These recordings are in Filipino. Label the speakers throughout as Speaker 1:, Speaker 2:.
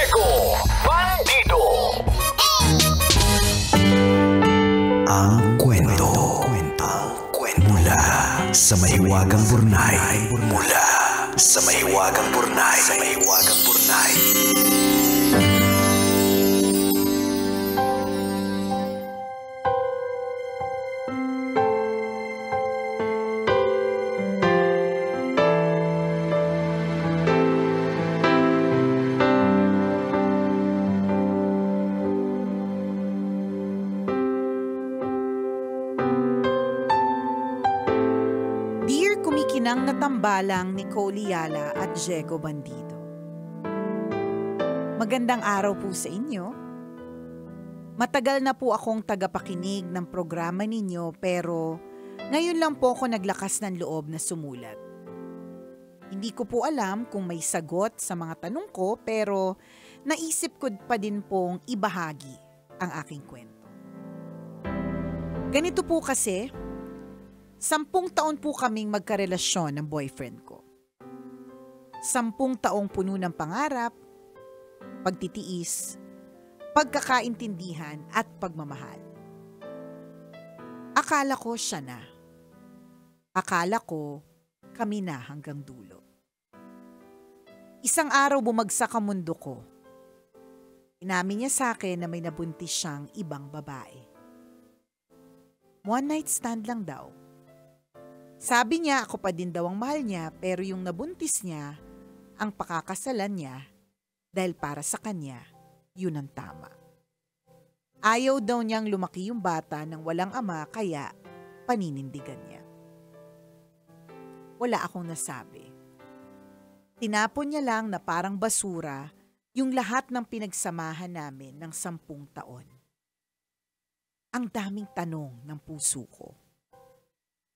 Speaker 1: Jeko Bandido.
Speaker 2: Ang kwento. Mula sa mahiwagang Burnay. Mula sa mahiwagang Burnay.
Speaker 3: Kumikinang na tambalang ni Coley Yala at Jeko Bandido. Magandang araw po sa inyo. Matagal na po akong tagapakinig ng programa ninyo pero ngayon lang po ako naglakas ng loob na sumulat. Hindi ko po alam kung may sagot sa mga tanong ko pero naisip ko pa din pong ibahagi ang aking kwento. Ganito po kasi, 10 taon po kaming magkarelasyon ng boyfriend ko. 10 taong puno ng pangarap, pagtitiis, pagkakaintindihan at pagmamahal. Akala ko siya na. Akala ko kami na hanggang dulo. Isang araw bumagsak ang mundo ko. Inamin niya sa akin na may nabuntis siyang ibang babae. One night stand lang daw. Sabi niya ako pa din daw ang mahal niya pero yung nabuntis niya ang pakakasalan niya dahil para sa kanya yun ang tama. Ayaw daw niyang lumaki yung bata nang walang ama kaya paninindigan niya. Wala akong nasabi. Tinapon niya lang na parang basura yung lahat ng pinagsamahan namin ng 10 taon. Ang daming tanong ng puso ko.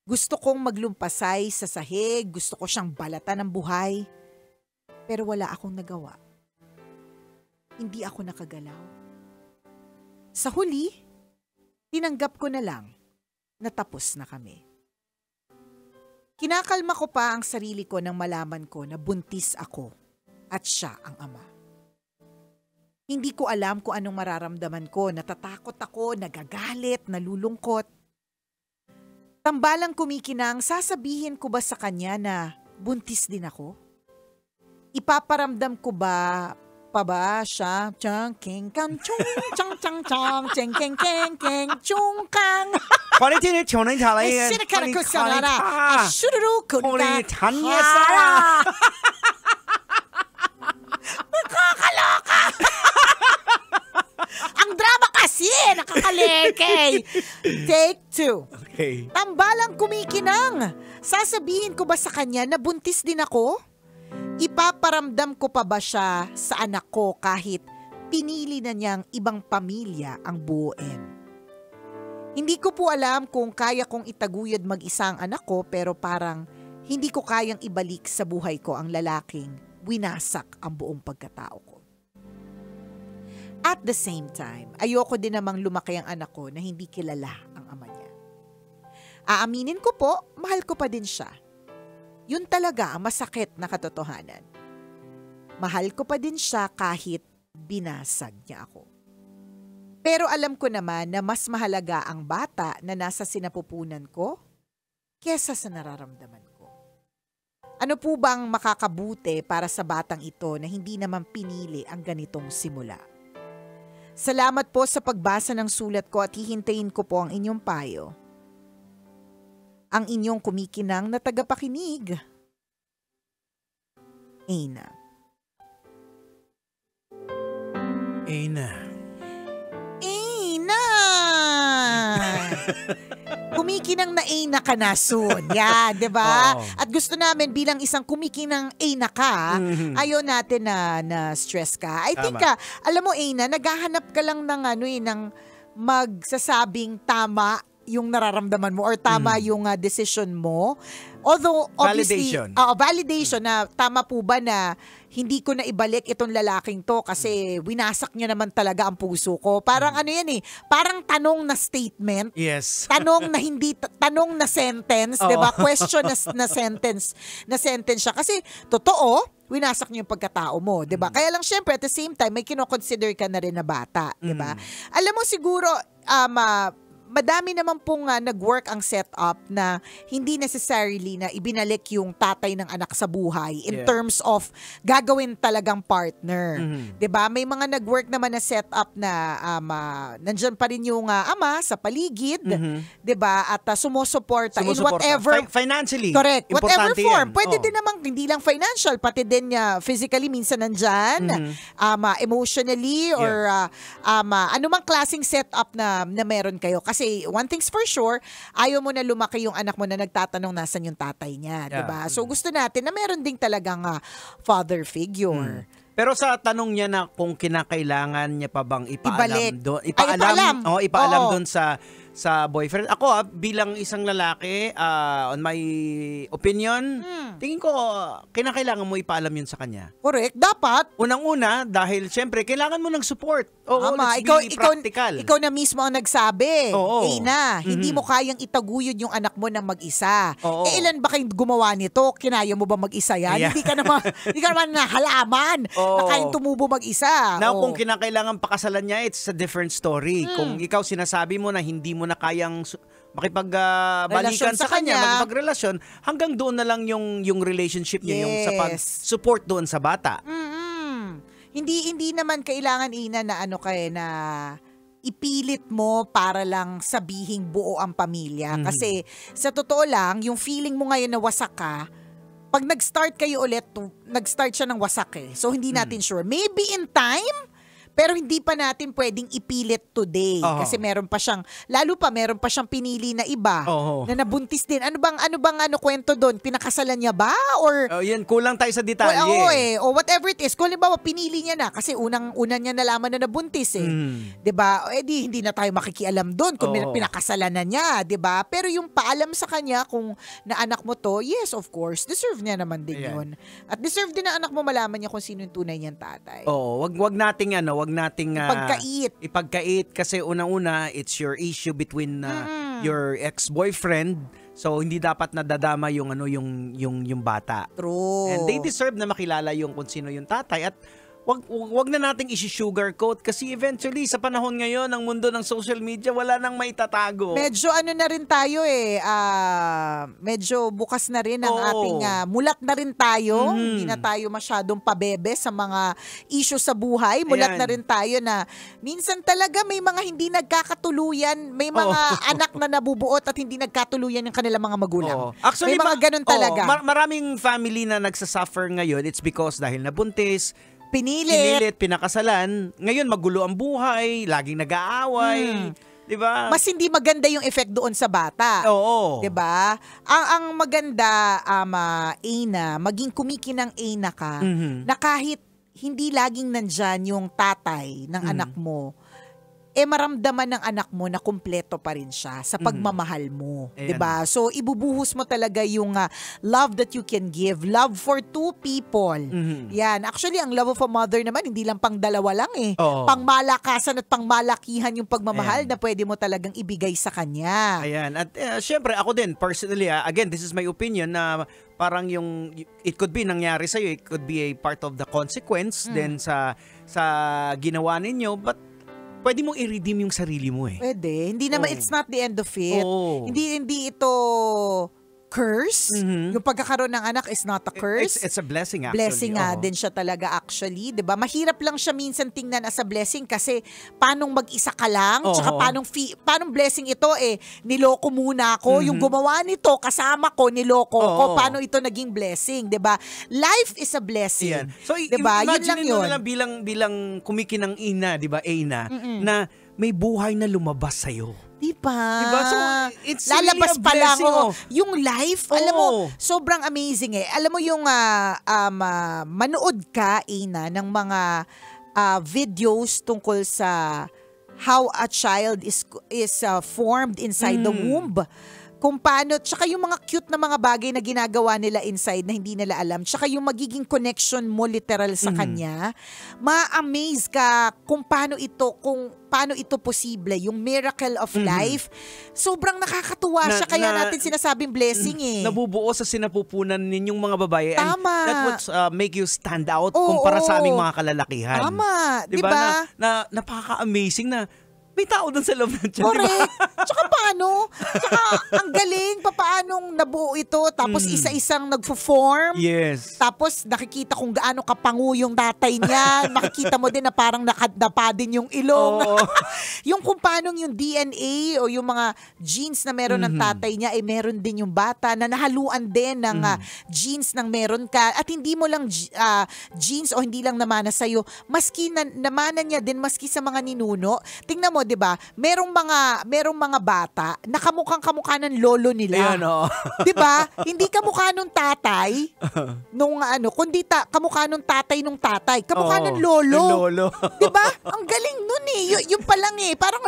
Speaker 3: Gusto kong maglumpasay sa sahig, gusto ko siyang balatan ng buhay. Pero wala akong nagawa. Hindi ako nakagalaw. Sa huli, tinanggap ko na lang na tapos na kami. Kinakalma ko pa ang sarili ko nang malaman ko na buntis ako at siya ang ama. Hindi ko alam kung anong mararamdaman ko, natatakot ako, nagagalit, nalulungkot. Tambalang kumikinang, sasabihin ko ba sa kanya na buntis din ako? Ipaparamdam ko ba siya? Chang keng kang chung chang chang chang cheng keng keng keng chung kang.
Speaker 4: Quality choning talay.
Speaker 3: Sinikara ko sa lara. Shururu kunta.
Speaker 4: Tanyesara.
Speaker 3: Nakakaloka. Ang drama kasi, nakakalekay. Take 2.
Speaker 4: Okay.
Speaker 3: Tambalang kumikinang. Sasabihin ko ba sa kanya na buntis din ako? Ipaparamdam ko pa ba siya sa anak ko kahit pinili na niyang ibang pamilya ang buuin? Hindi ko po alam kung kaya kong itaguyod mag-isa ang anak ko pero parang hindi ko kayang ibalik sa buhay ko ang lalaking winasak ang buong pagkatao ko. At the same time, ayoko din namang lumaki ang anak ko na hindi kilala ang ama niya. Aaminin ko po, mahal ko pa din siya. Yun talaga ang masakit na katotohanan. Mahal ko pa din siya kahit binasag niya ako. Pero alam ko naman na mas mahalaga ang bata na nasa sinapupunan ko kesa sa nararamdaman ko. Ano po bang makakabuti para sa batang ito na hindi naman pinili ang ganitong simula? Salamat po sa pagbasa ng sulat ko at hihintayin ko po ang inyong payo. Ang inyong kumikinang na tagapakinig. Ina.
Speaker 4: Ina.
Speaker 3: Ina! Kumikinang na Ina ka na soon. Yan, di ba?
Speaker 4: Oh.
Speaker 3: At gusto namin bilang isang kumikinang Ina ka, ayaw natin na stress ka. I think, alam mo Ina, naghahanap ka lang ng magsasabing tama yung nararamdaman mo or tama yung decision mo. Although, obviously,
Speaker 4: Validation.
Speaker 3: validation na tama po ba na hindi ko na ibalik itong lalaking to kasi winasak niya naman talaga ang puso ko. Parang ano yan parang tanong na statement.
Speaker 4: Yes.
Speaker 3: Tanong na hindi, tanong na sentence,
Speaker 4: Oo.
Speaker 3: 'di ba? Question na sentence siya. Kasi, totoo, winasak niyo yung pagkatao mo, 'di ba? Kaya lang syempre at the same time may kino-consider ka na rin na bata, 'di ba? Alam mo siguro madami naman pong nag-work ang setup na hindi necessarily na ibinalik yung tatay ng anak sa buhay in
Speaker 4: Yeah.
Speaker 3: terms of gagawin talagang partner. 'Di ba? May mga nag-work naman na setup na nandiyan pa rin yung ama sa paligid, 'di ba? At sumusuporta in
Speaker 4: Sumusuporta.
Speaker 3: whatever
Speaker 4: Financially.
Speaker 3: correct. Whatever
Speaker 4: Importante
Speaker 3: form.
Speaker 4: yan.
Speaker 3: Pwede
Speaker 4: Oo.
Speaker 3: din namang hindi lang financial, pati din physically minsan nandyan, emotionally or anumang klaseng setup na meron kayo. Kasi one thing's for sure, ayaw mo na lumaki yung anak mo na nagtatanong nasan yung tatay niya,
Speaker 4: Yeah.
Speaker 3: 'di ba? So gusto natin na meron ding talagang father figure.
Speaker 4: Pero sa tanong niya na kung kinakailangan niya pa bang
Speaker 3: Ibalik.
Speaker 4: ipaalam doon,
Speaker 3: ipaalam.
Speaker 4: ipaalam
Speaker 3: Oo.
Speaker 4: doon sa boyfriend. Ako bilang isang lalaki, on my opinion, tingin ko kinakailangan mo ipaalam yun sa kanya.
Speaker 3: Correct, dapat.
Speaker 4: Unang-una, dahil syempre kailangan mo ng support. Oo,
Speaker 3: Tama.
Speaker 4: let's be
Speaker 3: Ikaw,
Speaker 4: practical.
Speaker 3: ikaw na mismo ang nagsabi.
Speaker 4: Oo.
Speaker 3: Hindi mo kayang itaguyod yung anak mo ng mag-isa.
Speaker 4: Oo.
Speaker 3: Ilan ba kayong gumawa nito? Kinaya mo ba mag-isa yan?
Speaker 4: Ayan.
Speaker 3: Hindi ka naman nahalaman
Speaker 4: Oo.
Speaker 3: na kayang tumubo mag-isa.
Speaker 4: Now,
Speaker 3: Oo.
Speaker 4: kung kinakailangan pakasalan niya, it's a different story. Kung ikaw sinasabi mo na hindi mo na kayang
Speaker 3: Relasyon
Speaker 4: makipagbalikan
Speaker 3: sa
Speaker 4: sa kanya,
Speaker 3: kanya.
Speaker 4: makipagrelasyon, hanggang doon na lang yung relationship niya, yung sa
Speaker 3: Yes.
Speaker 4: pag-support doon sa bata.
Speaker 3: Hindi naman kailangan na na ipilit mo para lang sabihing buo ang pamilya. Kasi sa totoo lang, yung feeling mo ngayon na wasak ka, pag nag-start kayo ulit, nag-start siya ng wasak So hindi natin sure. Maybe in time, pero hindi pa natin pwedeng ipilit today.
Speaker 4: Oo.
Speaker 3: Kasi meron pa siyang pinili na iba
Speaker 4: Oo.
Speaker 3: na nabuntis din. Ano bang kwento doon? Pinakasalan niya ba? Or
Speaker 4: Oh, yan, kulang tayo sa detalye.
Speaker 3: oo o whatever it is. Kung halimbawa, pinili niya na kasi una niya nalaman na nabuntis 'Di ba? Hindi na tayo makikialam doon kung
Speaker 4: Oo.
Speaker 3: pinakasalan na niya, 'di ba? Pero yung paalam sa kanya kung naanak mo to, yes, of course, deserve niya naman din
Speaker 4: Ayan.
Speaker 3: yun. At deserve din ng anak mo malaman niya kung sino yung tunay niyang tatay.
Speaker 4: Oo, wag nating
Speaker 3: Ipagkait.
Speaker 4: kasi unang-una it's your issue between your ex-boyfriend. So hindi dapat nadadama yung bata.
Speaker 3: True.
Speaker 4: And they deserve na makilala yung kung sino yung tatay at wag na nating isi-sugarcoat kasi eventually sa panahon ngayon ng mundo ng social media wala nang maitatago.
Speaker 3: Medyo na rin tayo medyo bukas na rin ang
Speaker 4: Oo.
Speaker 3: ating, mulat na rin tayo. Hindi na tayo masyadong pabebe sa mga issue sa buhay. Mulat
Speaker 4: Ayan.
Speaker 3: na rin tayo na minsan talaga may mga hindi nagkakatuluyan, may mga anak na nabubuot at hindi nagkatuluyan yung kanilang mga magulang.
Speaker 4: Oo. Actually,
Speaker 3: may mga ganun talaga.
Speaker 4: Maraming family na nagsasuffer ngayon, it's because dahil nabuntis,
Speaker 3: Pinilit.
Speaker 4: pinakasalan, ngayon magulo ang buhay, laging nag-aaway, 'di ba?
Speaker 3: Mas hindi maganda yung effect doon sa bata.
Speaker 4: Oo.
Speaker 3: 'Di ba? Ang maganda, Aina, maging kumikinang Aina ka na kahit hindi laging nandyan yung tatay ng anak mo, maramdaman ng anak mo na kumpleto pa rin siya sa pagmamahal mo.
Speaker 4: Ayan.
Speaker 3: 'Di ba? So, ibubuhos mo talaga yung love that you can give. Love for two people. Yan. Actually, ang love of a mother naman, hindi lang pang dalawa lang
Speaker 4: Oo.
Speaker 3: Pangmalakasan at pangmalakihan yung pagmamahal
Speaker 4: Ayan.
Speaker 3: na pwede mo talagang ibigay sa kanya.
Speaker 4: Ayan. At syempre ako din, personally, again, this is my opinion na parang it could be nangyari sa'yo, it could be a part of the consequence then sa ginawa ninyo, but pwede mong i-redeem yung sarili mo
Speaker 3: Pwede. Hindi naman,
Speaker 4: Oo.
Speaker 3: it's not the end of it.
Speaker 4: Oo.
Speaker 3: Hindi ito curse. Yung pagkakaroon ng anak is not a curse.
Speaker 4: It's a blessing actually.
Speaker 3: Blessing nga
Speaker 4: Oo.
Speaker 3: din siya talaga actually, 'di ba? Mahirap lang siya minsan tingnan as a blessing kasi paanong mag-isa ka lang,
Speaker 4: Oo.
Speaker 3: tsaka paanong blessing ito niloko muna ako, yung gumawa nito kasama ko, niloko ko,
Speaker 4: Oo.
Speaker 3: paano ito naging blessing, 'di ba? Life is a blessing.
Speaker 4: Yan. So,
Speaker 3: 'di ba? Yun lang
Speaker 4: imagine mo
Speaker 3: yun.
Speaker 4: na lang bilang kumikinang ina, 'di ba? Aina, na may buhay na lumabas sa'yo.
Speaker 3: Diba?
Speaker 4: Diba? So, it's
Speaker 3: lalabas
Speaker 4: really a
Speaker 3: pa lang.
Speaker 4: blessing,
Speaker 3: Yung life, alam mo,
Speaker 4: Oo.
Speaker 3: sobrang amazing Alam mo yung manood ka, Ina, ng mga videos tungkol sa how a child is formed inside the womb. kung paano, tsaka yung mga cute na mga bagay na ginagawa nila inside na hindi nila alam, tsaka yung magiging connection mo literal sa kanya, ma-amaze ka kung paano ito posible, yung miracle of life. Sobrang nakakatuwa siya, kaya natin sinasabing blessing
Speaker 4: Nabubuo sa sinapupunan ninyong mga babae.
Speaker 3: Tama.
Speaker 4: And that would make you stand out kumpara sa aming mga kalalakihan.
Speaker 3: Tama,
Speaker 4: Diba?
Speaker 3: diba?
Speaker 4: Na napaka-amazing na may tao doon sa loob ng tiyan,
Speaker 3: Correct.
Speaker 4: diba?
Speaker 3: Tsaka paano? Tsaka ang galing paanong nabuo ito, tapos isa-isang nagfo-form.
Speaker 4: Yes.
Speaker 3: Tapos nakikita kung gaano kapangu yung tatay niya. Makikita mo din na parang nakadapa din yung ilong.
Speaker 4: Oo.
Speaker 3: Yung kung paano yung DNA o yung mga genes na meron ng tatay niya, meron din yung bata na nahaluan din ng genes ng meron ka. At hindi mo lang genes o hindi lang namana sa'yo. Maski namana niya din, maski sa mga ninuno. Tingnan mo, 'di ba? Merong mga bata na kamukha ng lolo nila.
Speaker 4: Ayan, oo.
Speaker 3: 'Di ba? Hindi kamukha nung tatay kundi kamukha nung tatay nung tatay. Kamukha ng lolo.
Speaker 4: Ng lolo.
Speaker 3: 'Di ba? Ang galing nun yung pa lang parang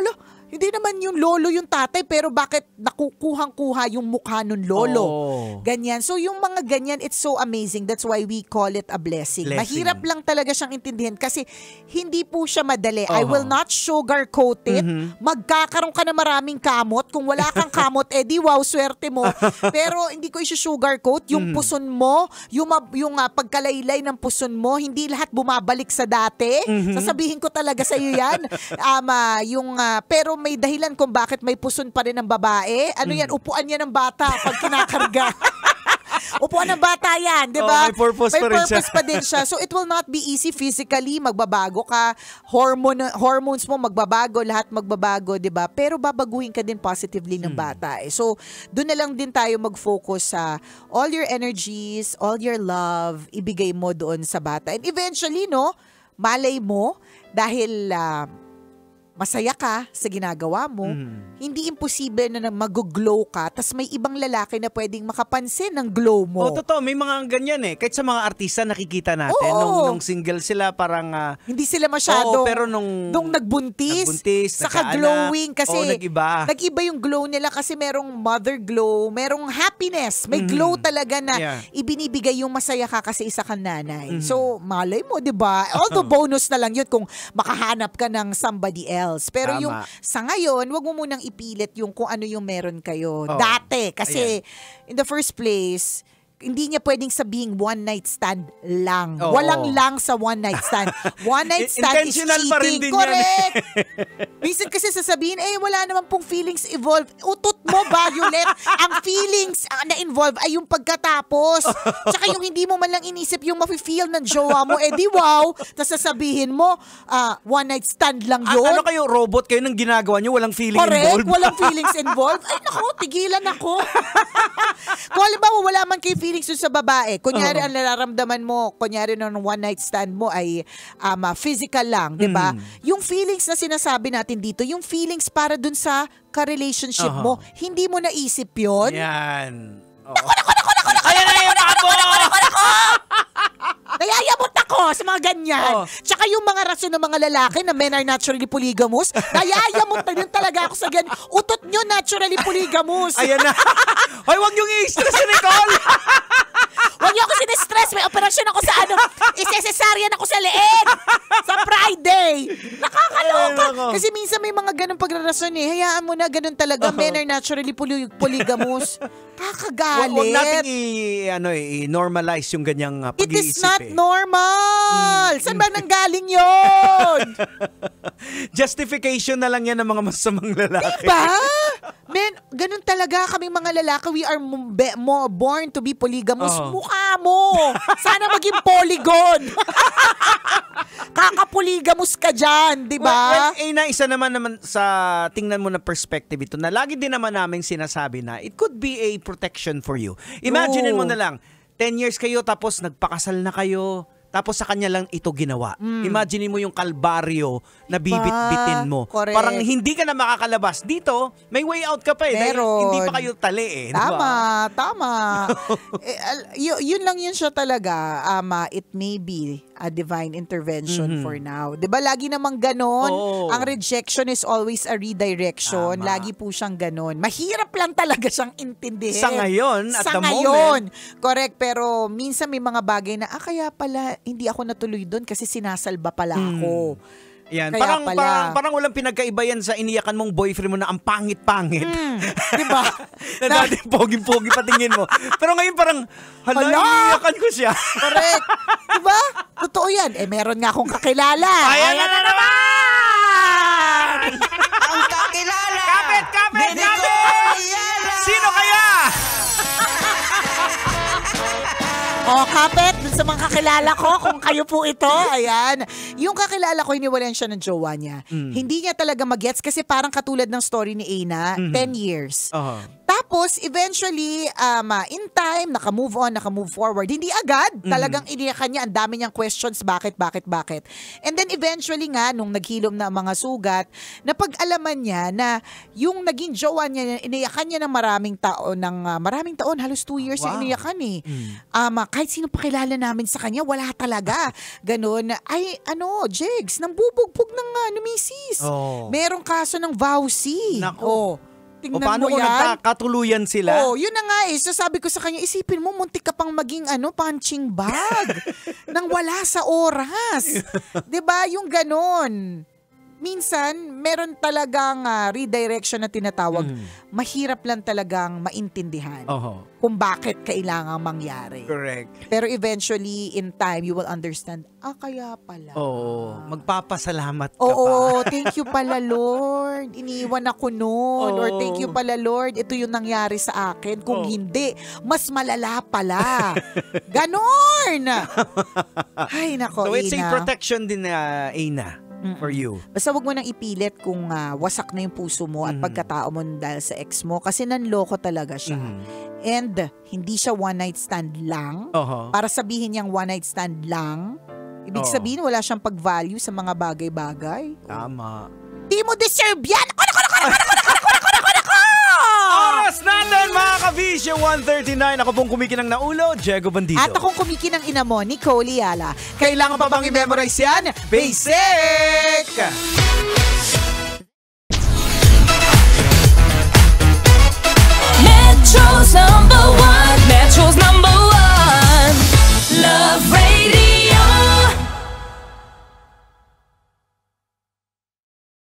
Speaker 3: hindi naman yung lolo yung tatay, pero bakit nakukuhang-kuha yung mukha nun lolo?
Speaker 4: Oh.
Speaker 3: Ganyan. So yung mga ganyan, it's so amazing. That's why we call it a blessing. Mahirap lang talaga siyang intindihin kasi hindi po siya madali. I will not sugarcoat it. Magkakaroon ka na maraming kamot. Kung wala kang kamot, di wow, swerte mo. Pero hindi ko i-sugarcoat. Yung puson mo, yung pagkalaylay ng puson mo, hindi lahat bumabalik sa dati. Sasabihin ko talaga sa iyo yan. Pero may dahilan kung bakit may puson pa rin ng babae. Ano yan? Upuan yan ng bata pag kinakarga. Upuan ng bata yan, di ba?
Speaker 4: May purpose pa rin siya.
Speaker 3: pa din siya. So it will not be easy physically. Magbabago ka. Hormones mo magbabago. Lahat magbabago, di ba? Pero babaguhin ka din positively ng bata. So doon na lang din tayo mag-focus sa all your energies, all your love, ibigay mo doon sa bata. And eventually, malay mo, dahil masaya ka sa ginagawa mo, hindi imposible na mag-glow ka, tas may ibang lalaki na pwedeng makapansin ng glow mo.
Speaker 4: Totoo. May mga ganyan Kahit sa mga artista nakikita natin. Nung single sila parang...
Speaker 3: hindi sila masyadong...
Speaker 4: pero nung
Speaker 3: nagbuntis saka
Speaker 4: nagkaanak,
Speaker 3: glowing. Kasi
Speaker 4: nag-iba.
Speaker 3: Nag-iba yung glow nila kasi merong mother glow, merong happiness. May glow talaga na ibinibigay yung masaya ka kasi isa kang nanay. So, malay mo, di ba? Although bonus na lang yun kung makahanap ka ng somebody else. Pero
Speaker 4: Tama.
Speaker 3: yung sa ngayon, wag mo munang ipilit yung kung ano yung meron kayo.
Speaker 4: Oh.
Speaker 3: Dati, kasi in the first place, hindi niya pwedeng sabihing one night stand lang.
Speaker 4: Oo.
Speaker 3: Walang lang sa one night stand. One night stand is
Speaker 4: Intentional pa rin
Speaker 3: cheating.
Speaker 4: din yan.
Speaker 3: Correct. Minsan kasi sasabihin, wala naman pong feelings involved. Utot mo, Violet. Ang feelings na involved ay yung pagkatapos. Tsaka yung hindi mo man lang inisip yung mafe-feel ng jowa mo, di wow. Tapos sasabihin mo, one night stand lang yun.
Speaker 4: Ano kayo, robot kayo nang ginagawa nyo, walang feeling
Speaker 3: Correct,
Speaker 4: involved?
Speaker 3: walang feelings involved. Ay naku, tigilan ako. Kung halimbawa wala man kayo feelings dun sa babae, kunyari ang nararamdaman mo, kunyari nung one night stand mo ay physical lang, di ba? Yung feelings na sinasabi natin dito, yung feelings para dun sa ka-relationship mo, hindi mo naisip yun?
Speaker 4: Yan.
Speaker 3: Naku!
Speaker 4: Ayan, ako!
Speaker 3: Nayayamot ako sa mga ganyan.
Speaker 4: Oh.
Speaker 3: Tsaka yung mga rason ng mga lalaki na men are naturally polygamous, nayayamot na din talaga ako sa ganyan. Utot nyo naturally polygamous.
Speaker 4: Ayan na. Hoy, wag yung i-stress si Nicole.
Speaker 3: Huwag niyo ako sinistress. May operasyon ako sa isesesaryan ako sa leeg. Sa Friday. Nakakaloka.
Speaker 4: Ay, nako.
Speaker 3: Kasi minsan may mga ganun pagrarason Hayaan mo na ganun talaga. Men are naturally polygamous. Kakagalit.
Speaker 4: Wag natin i-normalize yung ganyang
Speaker 3: It
Speaker 4: pag-iisip.
Speaker 3: is not normal. Saan ba nanggaling yun?
Speaker 4: Justification na lang yan ng mga masamang lalaki.
Speaker 3: Diba? Men, ganun talaga kaming mga lalaki. We are born to be polygamous. Mukha mo. Sana maging polygon. Kakapolygamous ka dyan, di ba?
Speaker 4: Well, isa naman sa tingnan mo na perspective ito na lagi din naman namin sinasabi na it could be a protection for you. Imagine mo na lang, 10 years kayo tapos nagpakasal na kayo, tapos sa kanya lang ito ginawa. Imagine mo yung kalbaryo na bibit-bitin mo.
Speaker 3: Correct.
Speaker 4: Parang hindi ka na makakalabas. Dito, may way out ka pa eh. Dahil
Speaker 3: Meron.
Speaker 4: hindi pa kayo tali eh.
Speaker 3: Tama. Yun lang yun siya talaga. It may be a divine intervention for now. 'Di ba lagi namang ganon?
Speaker 4: Oo.
Speaker 3: Ang rejection is always a redirection.
Speaker 4: Tama.
Speaker 3: Lagi po siyang ganon. Mahirap lang talaga siyang intindihin.
Speaker 4: Sa ngayon, at
Speaker 3: Sa
Speaker 4: the
Speaker 3: ngayon. Correct. Pero minsan may mga bagay na, kaya pala hindi ako natuloy doon kasi sinasalba pala ako.
Speaker 4: Yan.
Speaker 3: Kaya
Speaker 4: Parang walang pinagkaiba yan sa iniyakan mong boyfriend mo na ang pangit-pangit.
Speaker 3: Diba?
Speaker 4: na dati pogi-pogi patingin mo. Pero ngayon parang, hala, iniyakan ko siya.
Speaker 3: Correct. Diba? Totoo yan. Meron nga akong kakilala.
Speaker 4: Ayan na naman!
Speaker 5: Ang kakilala!
Speaker 4: Kapit! Sino kaya?
Speaker 3: Kapit, dun sa mga kakilala ko, kung kayo po ito, ayan. Yung kakilala ko, hiniwalayan siya ng jowa niya. Hindi niya talaga mag-gets kasi parang katulad ng story ni Aina, 10 years. Tapos, eventually, in time, naka-move on, naka-move forward. Hindi agad. Talagang iniyakan niya. Ang dami niyang questions. Bakit? And then, eventually nga, nung naghilom na ang mga sugat, napag-alaman niya na yung naging jowa niya, iniyakan niya ng maraming taon, halos 2 years yung iniyakan eh. Kahit sino pakilala namin sa kanya, wala talaga. Ganon. Ay, Jigs, nang bubugbog ng misis. Merong kaso ng vowsy.
Speaker 4: Nako.
Speaker 3: Tingnan
Speaker 4: paano
Speaker 3: mo
Speaker 4: kung
Speaker 3: yan?
Speaker 4: nagkakatuluyan sila?
Speaker 3: Yun na nga eh. So sabi ko sa kanya, isipin mo, muntik ka pang maging punching bag nang wala sa oras. 'Di ba? Yung ganon. Minsan, meron talagang redirection na tinatawag. Mahirap lang talagang maintindihan kung bakit kailangang mangyari.
Speaker 4: Correct.
Speaker 3: Pero eventually, in time, you will understand, kaya pala.
Speaker 4: Magpapasalamat ka pa.
Speaker 3: Oo, thank you pala, Lord. Iniwan ako noon. Or thank you pala, Lord. Ito yung nangyari sa akin. Kung hindi, mas malala pala. Ganon! Ay, nako,
Speaker 4: So it's a
Speaker 3: Ina.
Speaker 4: protection din, Aina, for you.
Speaker 3: Basta wag mo nang ipilit kung wasak na yung puso mo at pagkatao mo dahil sa ex mo kasi nanloko talaga siya. And hindi siya one night stand lang. Para sabihin niyang one night stand lang, ibig sabihin wala siyang pag-value sa mga bagay-bagay.
Speaker 4: Tama.
Speaker 3: Di mo deserve yan!
Speaker 4: Oras natin mga ka-Visyo 139. Ako pong kumikinang na ulo, Diego Bandido.
Speaker 3: At akong kumikinang ina mo, Nicole Yala. Kailangan pa bang i-memorize yan? Basic!